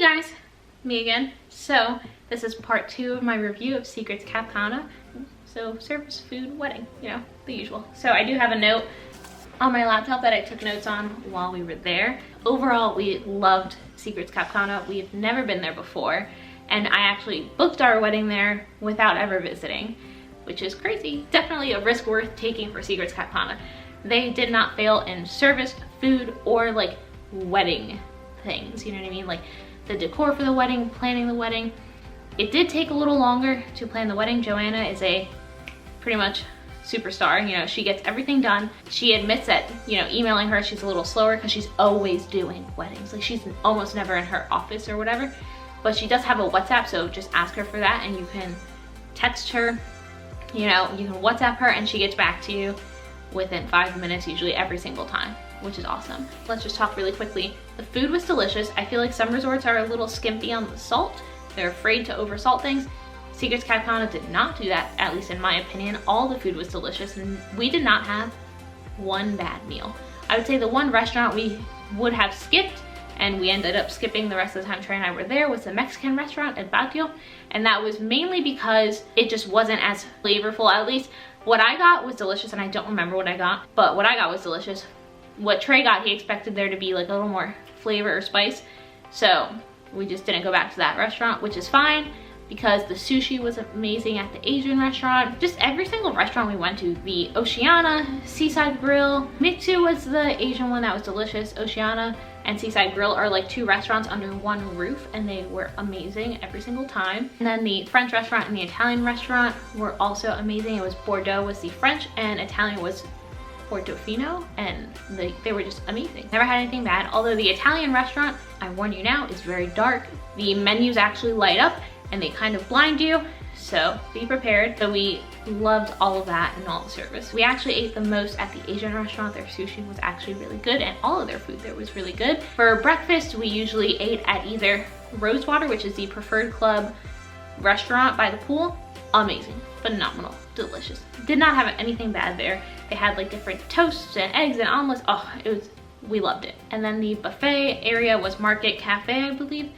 guys, me again. So this is part 2 of my review of Secrets Cap Cana. So service, food, wedding, you know, the usual. So I do have a note on my laptop that I took notes on while we were there. Overall, we loved Secrets Cap Cana. We've never been there before, and I actually booked our wedding there without ever visiting, which is crazy. Definitely a risk worth taking for Secrets Cap Cana. They did not fail in service, food, or like wedding things, you know what I mean? Like the decor for the wedding, planning the wedding. It did take a little longer to plan the wedding. Joanna is a pretty much superstar, you know, she gets everything done. She admits that, you know, emailing her, she's a little slower because she's always doing weddings. Like she's almost never in her office or whatever, but she does have a WhatsApp, so just ask her for that and you can text her, you know, you can WhatsApp her and she gets back to you within 5 minutes, usually every single time, which is awesome. Let's just talk really quickly. The food was delicious. I feel like some resorts are a little skimpy on the salt. They're afraid to oversalt things. Secrets Cap Cana did not do that, at least in my opinion. All the food was delicious and we did not have one bad meal. I would say the one restaurant we would have skipped, and we ended up skipping the rest of the time Trey and I were there, was the Mexican restaurant at Patio. And that was mainly because it just wasn't as flavorful. At least what I got was delicious, and I don't remember what I got, but what I got was delicious. What Trey got, he expected there to be like a little more flavor or spice. So we just didn't go back to that restaurant, which is fine because the sushi was amazing at the Asian restaurant. Just every single restaurant we went to, the Oceana, Seaside Grill, Mitsu was the Asian one that was delicious. Oceana and Seaside Grill are like 2 restaurants under one roof, and they were amazing every single time. And then the French restaurant and the Italian restaurant were also amazing. It was Bordeaux was the French and Italian was Portofino, and they were just amazing. Never had anything bad, although the Italian restaurant, I warn you now, is very dark. The menus actually light up and they kind of blind you, so be prepared. So we loved all of that and all the service. We actually ate the most at the Asian restaurant. Their sushi was actually really good, and all of their food there was really good. For breakfast, we usually ate at either Rosewater, which is the Preferred Club restaurant by the pool. Amazing, phenomenal, delicious. Did not have anything bad there. They had like different toasts and eggs and omelets. Oh, we loved it. And then the buffet area was Market Cafe, I believe.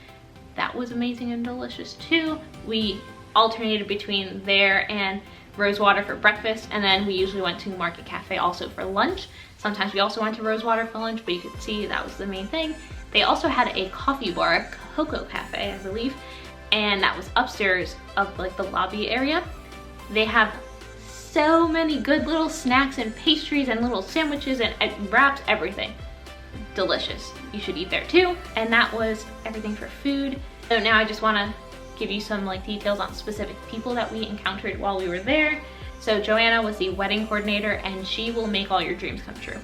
That was amazing and delicious too. We alternated between there and Rosewater for breakfast, and then we usually went to Market Cafe also for lunch. Sometimes we also went to Rosewater for lunch, but you could see that was the main thing. They also had a coffee bar, Cocoa Cafe, I believe, and that was upstairs of like the lobby area. They have so many good little snacks and pastries and little sandwiches and wraps, everything. Delicious. You should eat there too. And that was everything for food. So now I just want to give you some like details on specific people that we encountered while we were there. So Joanna was the wedding coordinator, and she will make all your dreams come true.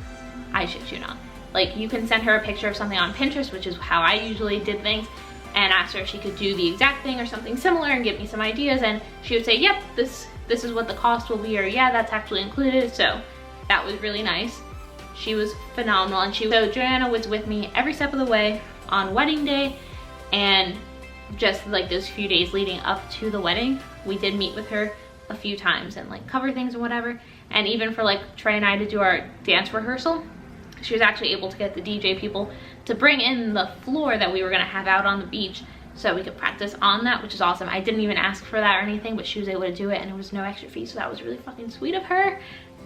I shit you not. Like, you can send her a picture of something on Pinterest, which is how I usually did things, and ask her if she could do the exact thing or something similar and give me some ideas, and she would say, yep, this is what the cost will be, or yeah, that's actually included. So that was really nice. She was phenomenal. And so Joanna was with me every step of the way on wedding day, and just like those few days leading up to the wedding, we did meet with her a few times and like cover things and whatever. And even for like Trey and I to do our dance rehearsal, she was actually able to get the DJ people to bring in the floor that we were gonna have out on the beach so we could practice on that, which is awesome. I didn't even ask for that or anything, but she was able to do it, and it was no extra fee, so that was really fucking sweet of her.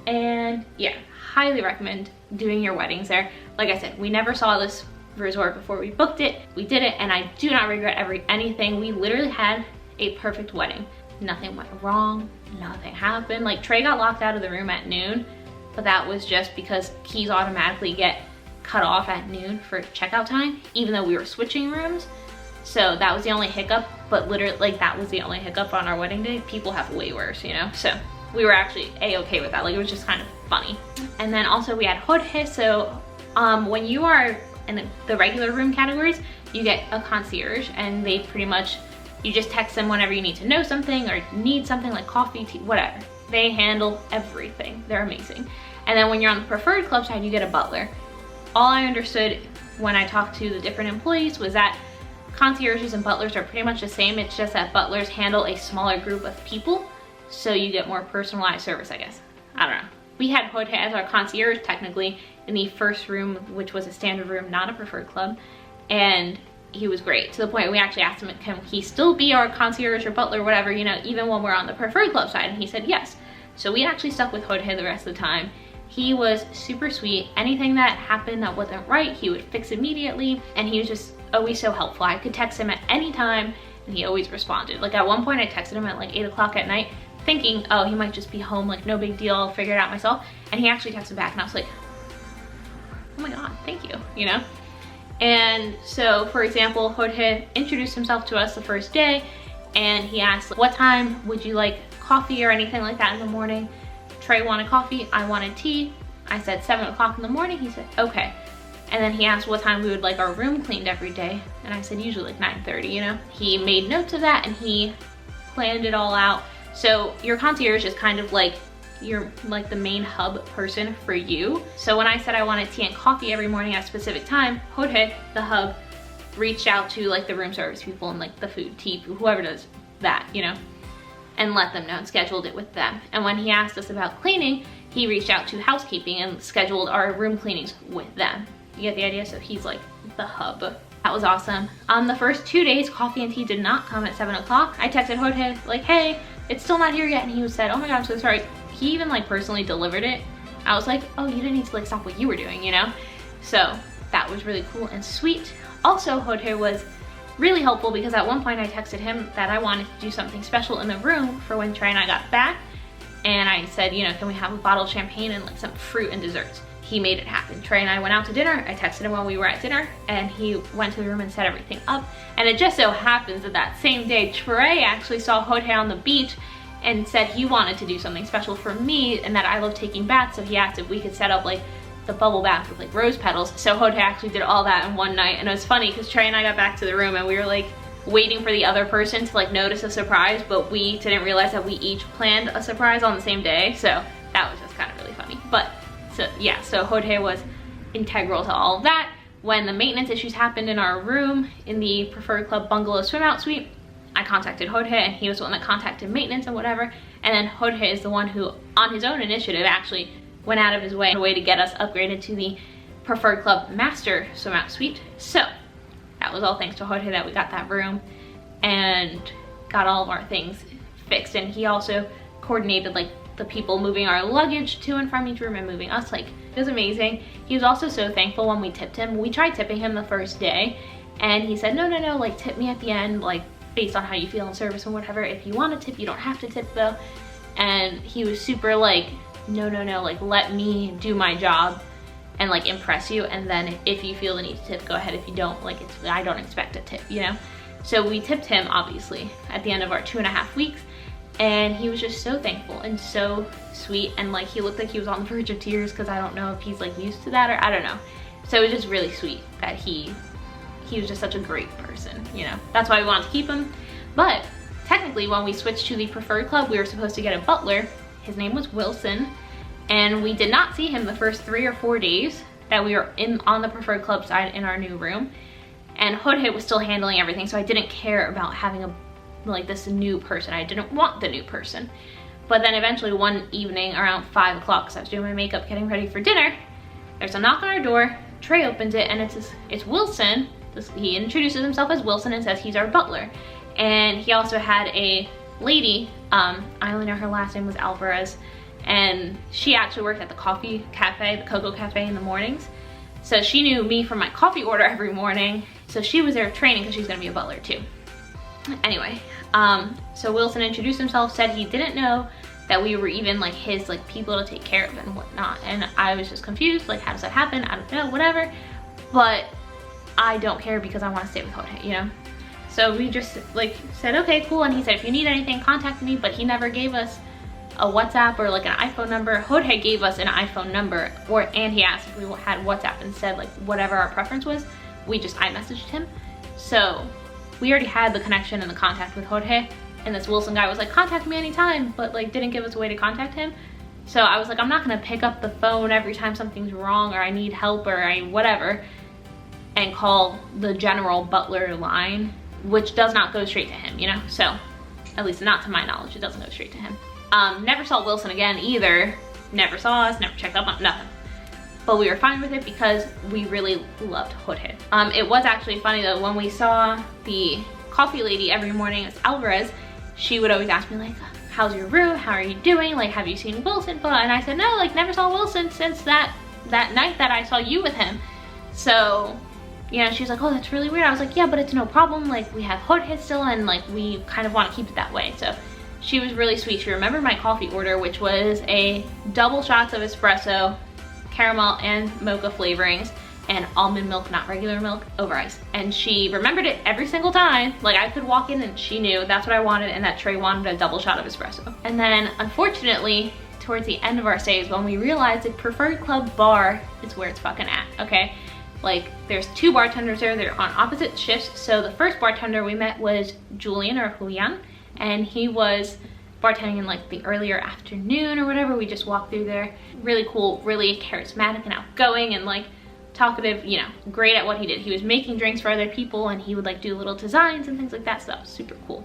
And yeah, highly recommend doing your weddings there. Like I said, we never saw this resort before we booked it. We did it, and I do not regret anything. We literally had a perfect wedding. Nothing went wrong, nothing happened. Like, Trey got locked out of the room at noon, but that was just because keys automatically get cut off at noon for checkout time, even though we were switching rooms. So that was the only hiccup, but literally, like, that was the only hiccup on our wedding day. People have way worse, you know? So we were actually a-okay with that. Like, it was just kind of funny. And then also we had Jorge. So when you are in the regular room categories, you get a concierge, and they pretty much, you just text them whenever you need to know something or need something like coffee, tea, whatever. They handle everything. They're amazing. And then when you're on the Preferred Club side, you get a butler. All I understood when I talked to the different employees was that concierges and butlers are pretty much the same. It's just that butlers handle a smaller group of people, so you get more personalized service, I guess. I don't know. We had Jorge as our concierge technically in the first room, which was a standard room, not a Preferred Club. And he was great, to the point we actually asked him, can he still be our concierge or butler, whatever, you know, even when we're on the preferred club side, and he said yes. So we actually stuck with Jorge the rest of the time. He was super sweet. Anything that happened that wasn't right, he would fix immediately, and he was just always so helpful. I could text him at any time, and he always responded. Like at one point I texted him at like 8 o'clock at night, thinking, oh, he might just be home, like no big deal, I'll figure it out myself. And he actually texted back, and I was like, oh my God, thank you, you know? And so, for example, Jorge introduced himself to us the first day, and he asked, what time would you like coffee or anything like that in the morning? Trey wanted coffee, I wanted tea. I said 7 o'clock in the morning, he said, okay. And then he asked what time we would like our room cleaned every day, and I said usually like 9:30, you know? He made notes of that, and he planned it all out. So your concierge is kind of like, you're like the main hub person for you. So when I said I wanted tea and coffee every morning at a specific time, Jorge, the hub, reached out to like the room service people and like the food, tea, whoever does that, you know, and let them know and scheduled it with them. And when he asked us about cleaning, he reached out to housekeeping and scheduled our room cleanings with them. You get the idea? So he's like the hub. That was awesome. On the first 2 days, coffee and tea did not come at 7 o'clock. I texted Jorge like, hey, it's still not here yet. And he said, oh my God, I'm so sorry. He even like personally delivered it. I was like, oh, you didn't need to like stop what you were doing, you know? So that was really cool and sweet. Also, Jorge was really helpful because at one point I texted him that I wanted to do something special in the room for when Trey and I got back. And I said, you know, can we have a bottle of champagne and like some fruit and desserts? He made it happen. Trey and I went out to dinner. I texted him when we were at dinner, and he went to the room and set everything up. And it just so happens that that same day, Trey actually saw Jorge on the beach and said he wanted to do something special for me and that I love taking baths, so he asked if we could set up like the bubble bath with like rose petals. So Jorge actually did all that in one night, and it was funny because Trey and I got back to the room and we were like waiting for the other person to like notice a surprise, but we didn't realize that we each planned a surprise on the same day. So that was just kind of really funny. But so yeah, so Jorge was integral to all of that. When the maintenance issues happened in our room in the Preferred Club Bungalow swim out suite, I contacted Jorge, and he was the one that contacted maintenance and whatever. And then Jorge is the one who, on his own initiative, actually went out of his way to get us upgraded to the Preferred Club Master swim out suite. So that was all thanks to Jorge that we got that room and got all of our things fixed. And he also coordinated like the people moving our luggage to and from each room and moving us. Like, it was amazing. He was also so thankful when we tipped him. We tried tipping him the first day, and he said, no, like tip me at the end, like based on how you feel in service and whatever. If you want to tip, you don't have to tip though. And he was super like, no, like let me do my job and like impress you, and then if you feel the need to tip, go ahead. If you don't, like I don't expect a tip, you know? So we tipped him obviously at the end of our 2.5 weeks, and he was just so thankful and so sweet, and like he looked like he was on the verge of tears because I don't know if he's like used to that, or I don't know. So it was just really sweet that he was just such a great person, you know? That's why we wanted to keep him. But technically when we switched to the Preferred Club, we were supposed to get a butler. His name was Wilson, and we did not see him the first 3 or 4 days that we were on the Preferred Club side in our new room. And Jorge was still handling everything, so I didn't care about having like this new person. I didn't want the new person. But then eventually one evening around 5 o'clock, because I was doing my makeup, getting ready for dinner, there's a knock on our door. Trey opens it, and it's Wilson. He introduces himself as Wilson and says he's our butler. And he also had a lady, I only know her last name was Alvarez, and she actually worked at the coffee cafe, the Cocoa Cafe, in the mornings. So she knew me from my coffee order every morning. So she was there training because she's gonna be a butler too. Anyway, so Wilson introduced himself, said he didn't know that we were even like his like people to take care of and whatnot. And I was just confused, like how does that happen? I don't know, whatever. But I don't care because I want to stay with Jorge, you know? So we just like said, okay, cool. And he said, if you need anything, contact me, but he never gave us a WhatsApp or like an iPhone number. Jorge gave us an iPhone number, and he asked if we had WhatsApp and said like whatever our preference was. We just iMessaged him. So we already had the connection and the contact with Jorge, and this Wilson guy was like, contact me anytime, but like didn't give us a way to contact him. So I was like, I'm not gonna pick up the phone every time something's wrong or I need help or whatever, and call the general butler line, which does not go straight to him, you know? So, at least not to my knowledge, it doesn't go straight to him. Never saw Wilson again either. Never saw us, never checked up on, nothing. but we were fine with it because we really loved Jorge. It was actually funny though, when we saw the coffee lady every morning, it's Alvarez, she would always ask me like, how's your room? How are you doing? Like, have you seen Wilson? And I said, no, like never saw Wilson since that night that I saw you with him. So, you know, she was like, oh, that's really weird. I was like, yeah, but it's no problem. Like, we have Jorge still, and like, we kind of want to keep it that way. So she was really sweet. She remembered my coffee order, which was a double shots of espresso, caramel and mocha flavorings, and almond milk, not regular milk, over ice. And she remembered it every single time. Like, I could walk in and she knew that's what I wanted, and that Trey wanted a double shot of espresso. And then, unfortunately, towards the end of our stays, when we realized the Preferred Club bar is where it's fucking at, okay? Like, there's 2 bartenders there, they're on opposite shifts. So the first bartender we met was Julian, and he was bartending in like the earlier afternoon or whatever. We just walked through there. Really cool, really charismatic and outgoing, and like talkative, you know, great at what he did. He was making drinks for other people, and he would like do little designs and things like that, so that was super cool.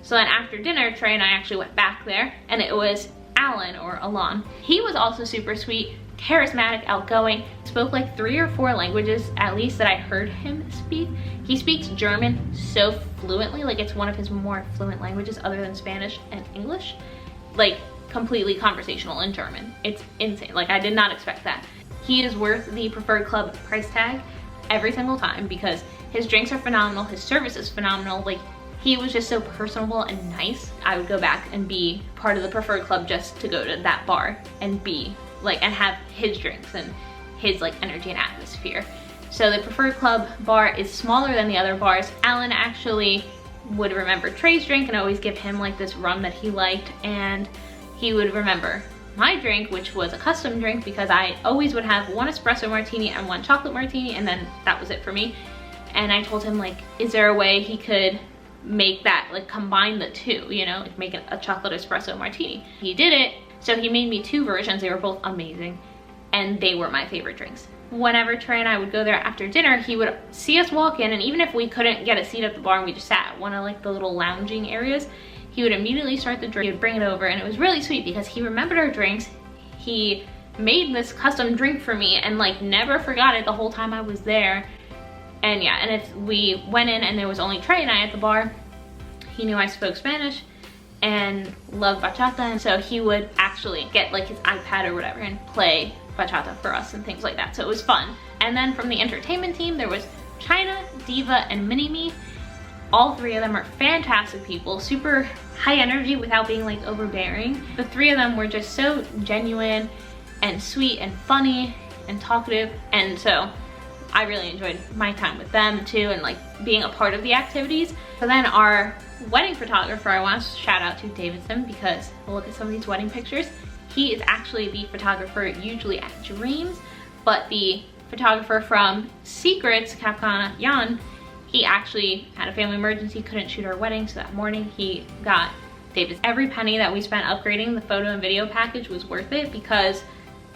So then after dinner, Trey and I actually went back there, and it was Alan, or Alon. He was also super sweet, charismatic, outgoing, spoke like 3 or 4 languages at least that I heard him speak. He speaks German so fluently, like it's one of his more fluent languages other than Spanish and English. Like, completely conversational in German. It's insane. Like, I did not expect that. He is worth the Preferred Club price tag every single time because his drinks are phenomenal, his service is phenomenal. Like, he was just so personable and nice. I would go back and be part of the Preferred Club just to go to that bar and be like, and have his drinks and his like energy and atmosphere. So the Preferred Club bar is smaller than the other bars. Alan actually would remember Trey's drink and always give him like this rum that he liked, and he would remember my drink, which was a custom drink because I always would have 1 espresso martini and 1 chocolate martini, and then that was it for me. And I told him like, is there a way he could make that, like combine the 2, you know, like make a chocolate espresso martini. He did it, so he made me 2 versions. They were both amazing, and they were my favorite drinks. Whenever Trey and I would go there after dinner, he would see us walk in, and even if we couldn't get a seat at the bar and we just sat at one of like the little lounging areas, he would immediately start the drink, he would bring it over, and it was really sweet because he remembered our drinks. He made this custom drink for me and like never forgot it the whole time I was there. And yeah, and if we went in and there was only Trey and I at the bar, he knew I spoke Spanish and loved bachata, and so he would actually get like his iPad or whatever and play bachata for us and things like that, so it was fun. And then from the entertainment team, there was China, Diva, and Mini-Me. All 3 of them are fantastic people, super high energy without being like overbearing. The 3 of them were just so genuine and sweet and funny and talkative, and so I really enjoyed my time with them too, and like being a part of the activities. So then our wedding photographer, I want to shout out to Davidson because look at some of these wedding pictures. He is actually the photographer usually at Dreams, but the photographer from Secrets, Cana, Jan, he actually had a family emergency, couldn't shoot our wedding, so that morning he got Davidson. Every penny that we spent upgrading the photo and video package was worth it because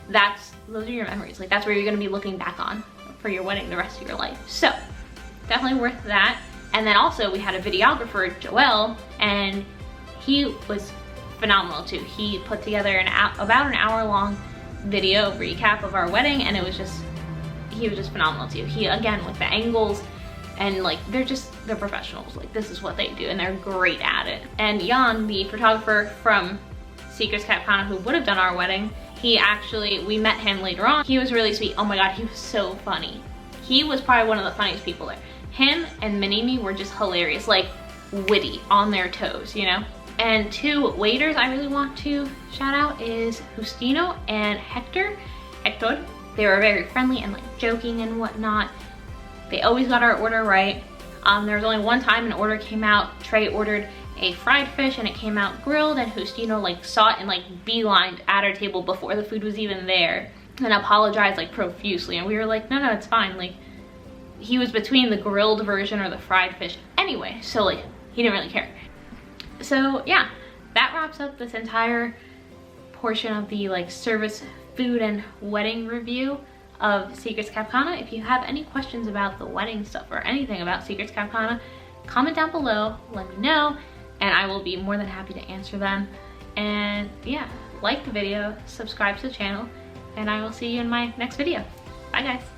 those are your memories. Like, that's where you're gonna be looking back on for your wedding the rest of your life. So definitely worth that. And then also we had a videographer, Joel, and he was phenomenal too. He put together about an hour-long video recap of our wedding, and he was just phenomenal too. He, again, with the angles, and like they're professionals. Like, this is what they do, and they're great at it. And Jan, the photographer from Secrets Cana, who would have done our wedding, we met him later on. He was really sweet. Oh my god, he was so funny. He was probably one of the funniest people there. Him and Mini-Me were just hilarious, like witty, on their toes, you know? And 2 waiters I really want to shout out is Justino and Hector. They were very friendly and like joking and whatnot. They always got our order right. There was only one time an order came out. Trey ordered a fried fish and it came out grilled, and Justino like saw it and like beelined at our table before the food was even there and apologized like profusely, and we were like, no, it's fine. Like, he was between the grilled version or the fried fish anyway, so like he didn't really care. So yeah, that wraps up this entire portion of the like service, food, and wedding review of Secrets Cana. If you have any questions about the wedding stuff or anything about Secrets Cana, comment down below, let me know, and I will be more than happy to answer them. And yeah, like the video, subscribe to the channel, and I will see you in my next video. Bye guys.